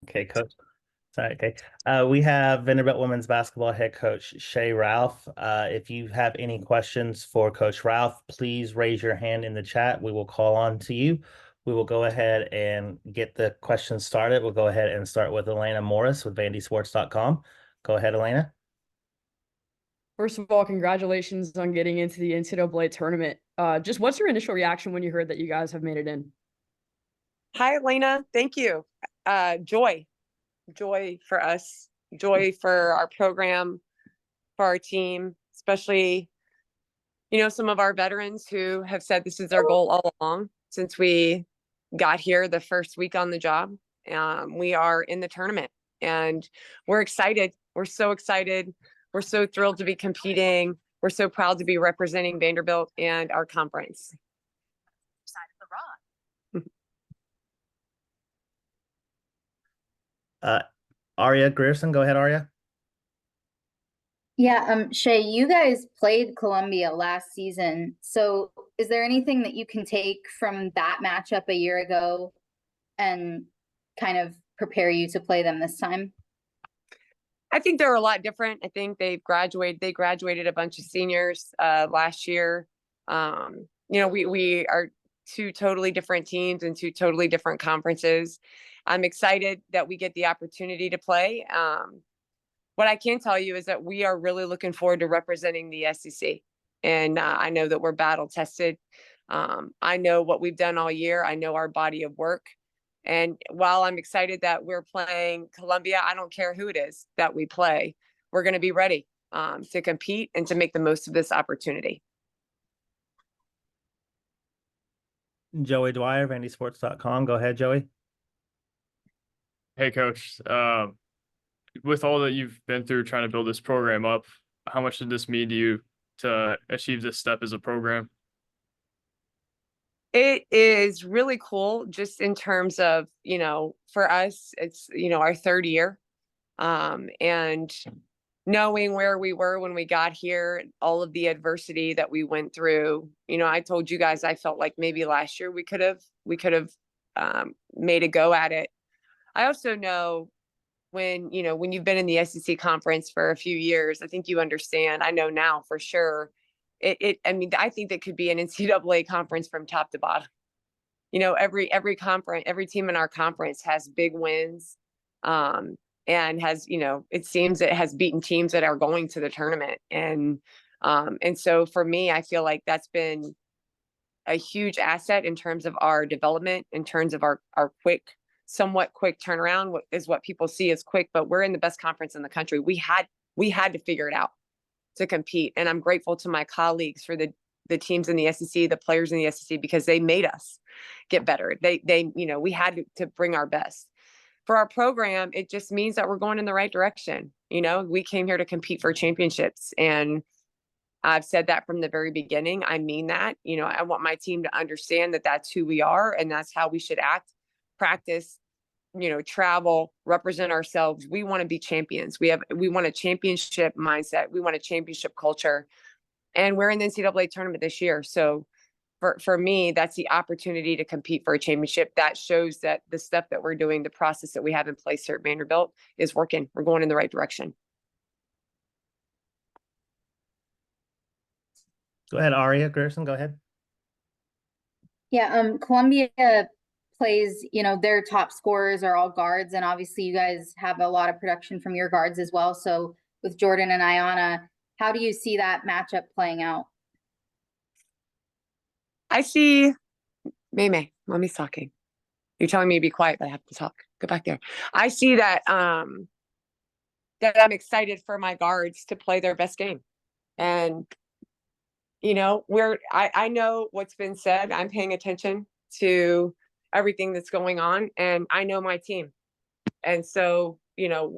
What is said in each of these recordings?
Okay, coach. Sorry, okay. We have Vanderbilt women's basketball head coach Shea Ralph. If you have any questions for Coach Ralph, please raise your hand in the chat. We will call on to you. We will go ahead and get the questions started. We'll go ahead and start with Elena Morris with VandySports.com. Go ahead, Elena. First of all, congratulations on getting into the NCAA tournament. Just what's your initial reaction when you heard that you guys have made it in? Hi, Elena. Thank you. Joy for us, joy for our program, for our team, especially, some of our veterans who have said this is their goal all along since we got here the first week on the job. We are in the tournament and we're excited. We're so excited. We're so thrilled to be competing. We're so proud to be representing Vanderbilt and our conference. Side of the rod. Arya Grierson, go ahead, Arya. Yeah, Shea, you guys played Columbia last season. So is there anything that you can take from that matchup a year ago and kind of prepare you to play them this time? I think they're a lot different. I think they graduated a bunch of seniors last year. We are two totally different teams and two totally different conferences. I'm excited that we get the opportunity to play. What I can tell you is that we are really looking forward to representing the SEC. And I know that we're battle tested. I know what we've done all year. I know our body of work. And while I'm excited that we're playing Columbia, I don't care who it is that we play. We're going to be ready to compete and to make the most of this opportunity. Joey Dwyer, VandySports.com. Go ahead, Joey. Hey, Coach. With all that you've been through trying to build this program up, how much did this mean to you to achieve this step as a program? It is really cool just in terms of, for us, it's, our third year. And knowing where we were when we got here, all of the adversity that we went through, I told you guys, I felt like maybe last year we could have made a go at it. I also know when you've been in the SEC conference for a few years, I think you understand. I know now for sure. I think that could be an NCAA conference from top to bottom. Every conference, every team in our conference has big wins, and has, it seems it has beaten teams that are going to the tournament. And so for me, I feel like that's been a huge asset in terms of our development, in terms of our somewhat quick turnaround. What is what people see as quick, but we're in the best conference in the country. We had to figure it out to compete. And I'm grateful to my colleagues for the teams in the SEC, the players in the SEC, because they made us get better. We had to bring our best. For our program, it just means that we're going in the right direction. We came here to compete for championships. And I've said that from the very beginning. I mean that. I want my team to understand that that's who we are and that's how we should act, practice, travel, represent ourselves. We want to be champions. We want a championship mindset. We want a championship culture. And we're in the NCAA tournament this year. So for me, that's the opportunity to compete for a championship. That shows that the stuff that we're doing, the process that we have in place here at Vanderbilt is working. We're going in the right direction. Go ahead, Arya Grierson. Go ahead. Yeah, Columbia plays, their top scorers are all guards, and obviously you guys have a lot of production from your guards as well. So with Jordan and Ayanna, how do you see that matchup playing out? I see May, mommy's talking. You're telling me to be quiet, but I have to talk. Go back there. I see that that I'm excited for my guards to play their best game. And I know what's been said. I'm paying attention to everything that's going on, and I know my team. And so,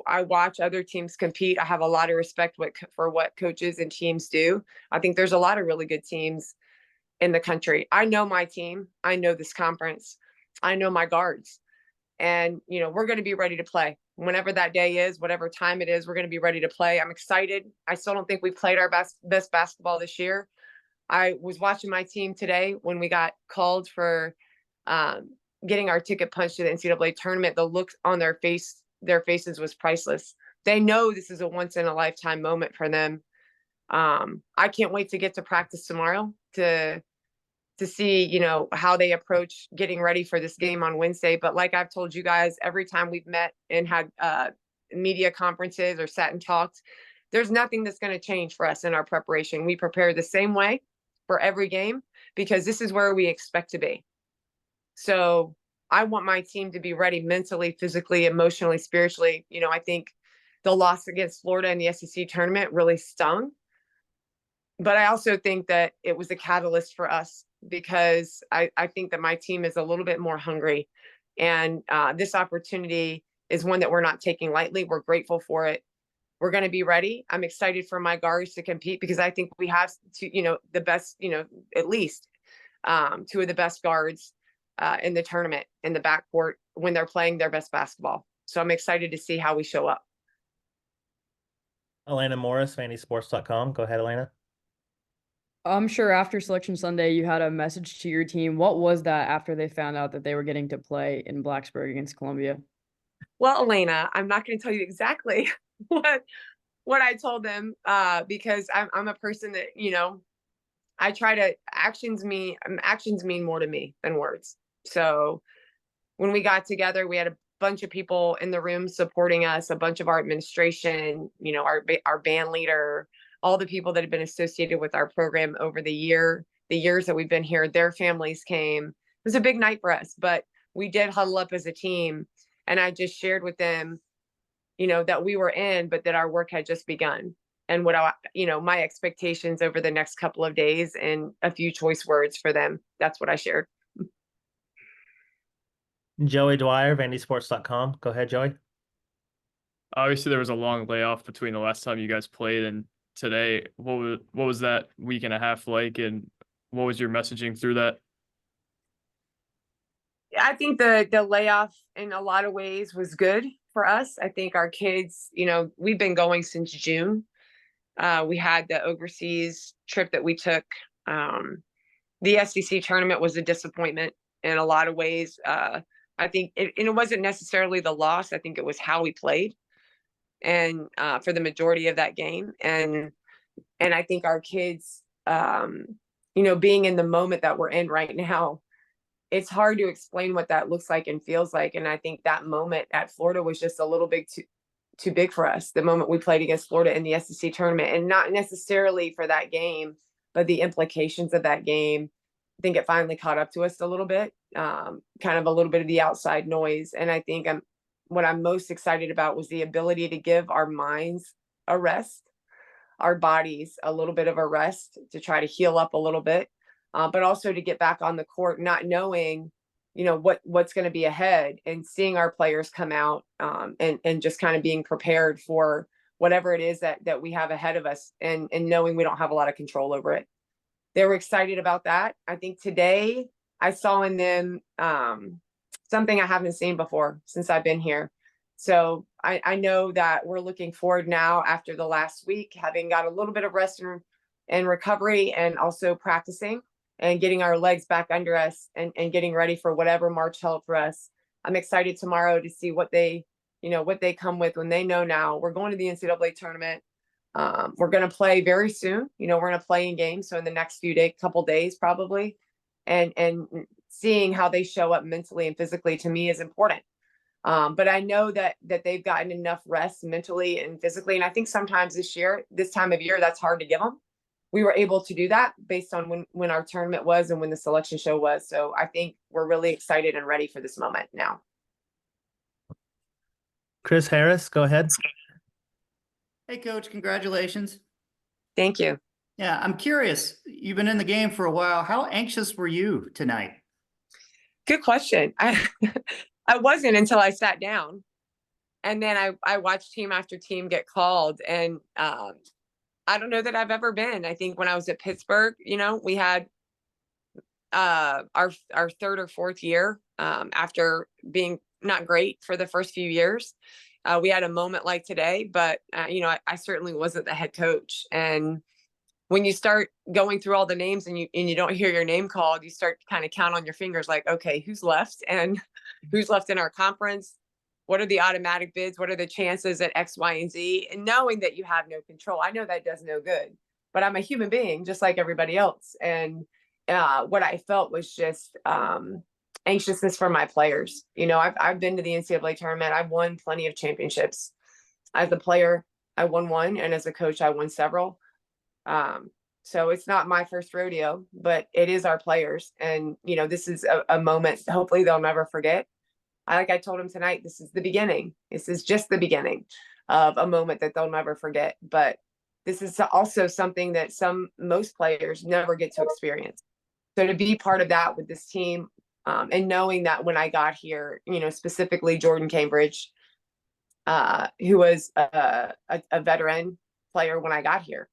I watch other teams compete. I have a lot of respect for what coaches and teams do. I think there's a lot of really good teams in the country. I know my team. I know this conference. I know my guards. And, we're going to be ready to play. Whenever that day is, whatever time it is, we're going to be ready to play. I'm excited. I still don't think we played our best basketball this year. I was watching my team today when we got called for getting our ticket punched to the NCAA tournament, the look on their faces was priceless. They know this is a once in a lifetime moment for them. I can't wait to get to practice tomorrow to see, you know, how they approach getting ready for this game on Wednesday. But like I've told you guys, every time we've met and had media conferences or sat and talked, there's nothing that's going to change for us in our preparation. We prepare the same way for every game because this is where we expect to be. So I want my team to be ready mentally, physically, emotionally, spiritually. You know, I think the loss against Florida in the SEC tournament really stung. But I also think that it was a catalyst for us because I think that my team is a little bit more hungry. And this opportunity is one that we're not taking lightly. We're grateful for it. We're going to be ready. I'm excited for my guards to compete because I think we have to, you know, the best, you know, at least two of the best guards in the tournament in the backcourt when they're playing their best basketball. So I'm excited to see how we show up. Elena Morris, VandySports.com. Go ahead, Elena. I'm sure after Selection Sunday, you had a message to your team. What was that after they found out that they were getting to play in Blacksburg against Columbia? Well, Elena, I'm not going to tell you exactly what I told them because I'm a person that, you know, I try to actions mean more to me than words. So when we got together, we had a bunch of people in the room supporting us, a bunch of our administration, you know, our band leader, all the people that have been associated with our program over the years that we've been here, their families came. It was a big night for us, but we did huddle up as a team. And I just shared with them, you know, that we were in, but that our work had just begun. And what my expectations over the next couple of days and a few choice words for them. That's what I shared. Joey Dwyer, VandySports.com. Go ahead, Joey. Obviously, there was a long layoff between the last time you guys played and today. What was that week and a half like, and what was your messaging through that? I think the layoff in a lot of ways was good for us. I think our kids, you know, we've been going since June. We had the overseas trip that we took. The SEC tournament was a disappointment in a lot of ways. I think it wasn't necessarily the loss. I think it was how we played, and for the majority of that game. And I think our kids, you know, being in the moment that we're in right now, it's hard to explain what that looks like and feels like. And I think that moment at Florida was just a little bit too big for us. The moment we played against Florida in the SEC tournament, and not necessarily for that game, but the implications of that game. I think it finally caught up to us a little bit, kind of a little bit of the outside noise. And I think what I'm most excited about was the ability to give our minds a rest, our bodies a little bit of a rest to try to heal up a little bit, but also to get back on the court, not knowing, you know, what's going to be ahead, and seeing our players come out and just kind of being prepared for whatever it is that we have ahead of us, and knowing we don't have a lot of control over it. They were excited about that. I think today I saw in them something I haven't seen before since I've been here. So I know that we're looking forward now after the last week, having got a little bit of rest and recovery, and also practicing and getting our legs back under us and getting ready for whatever March held for us. I'm excited tomorrow to see what they come with when they know now we're going to the NCAA tournament. We're going to play very soon. You know, we're going to play in games. So in the next couple days, probably, and seeing how they show up mentally and physically to me is important. But I know that they've gotten enough rest mentally and physically. And I think sometimes this time of year, that's hard to give them. We were able to do that based on when our tournament was and when the selection show was. So I think we're really excited and ready for this moment now. Chris Harris, go ahead. Hey, Coach, congratulations. Thank you. Yeah, I'm curious. You've been in the game for a while. How anxious were you tonight? Good question. I wasn't until I sat down, and then I watched team after team get called, and I don't know that I've ever been. I think when I was at Pittsburgh, you know, we had our third or fourth year after being not great for the first few years. We had a moment like today, but you know, I certainly wasn't the head coach, and when you start going through all the names and you don't hear your name called, you start to kind of count on your fingers like, okay, who's left and who's left in our conference? What are the automatic bids? What are the chances at X, Y, and Z? And knowing that you have no control, I know that does no good, but I'm a human being just like everybody else. And what I felt was just anxiousness for my players. You know, I've been to the NCAA tournament. I've won plenty of championships. As a player, I won one, and as a coach, I won several. So it's not my first rodeo, but it is our players. And, you know, this is a moment hopefully they'll never forget. Like I told them tonight, this is the beginning. This is just the beginning of a moment that they'll never forget. But this is also something that most players never get to experience. So to be part of that with this team, and knowing that when I got here, you know, specifically Jordan Cambridge, who was a veteran player when I got here,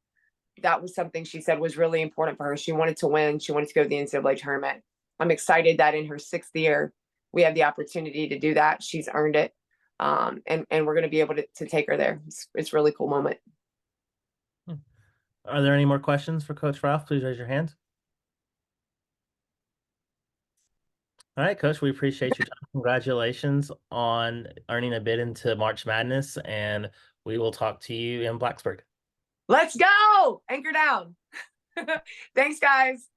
that was something she said was really important for her. She wanted to win. She wanted to go to the NCAA tournament. I'm excited that in her 6th year, we have the opportunity to do that. She's earned it. And we're going to be able to take her there. It's a really cool moment. Are there any more questions for Coach Ralph? Please raise your hand. All right, Coach, we appreciate your time. Congratulations on earning a bid into March Madness, and we will talk to you in Blacksburg. Let's go. Anchor down. Thanks, guys.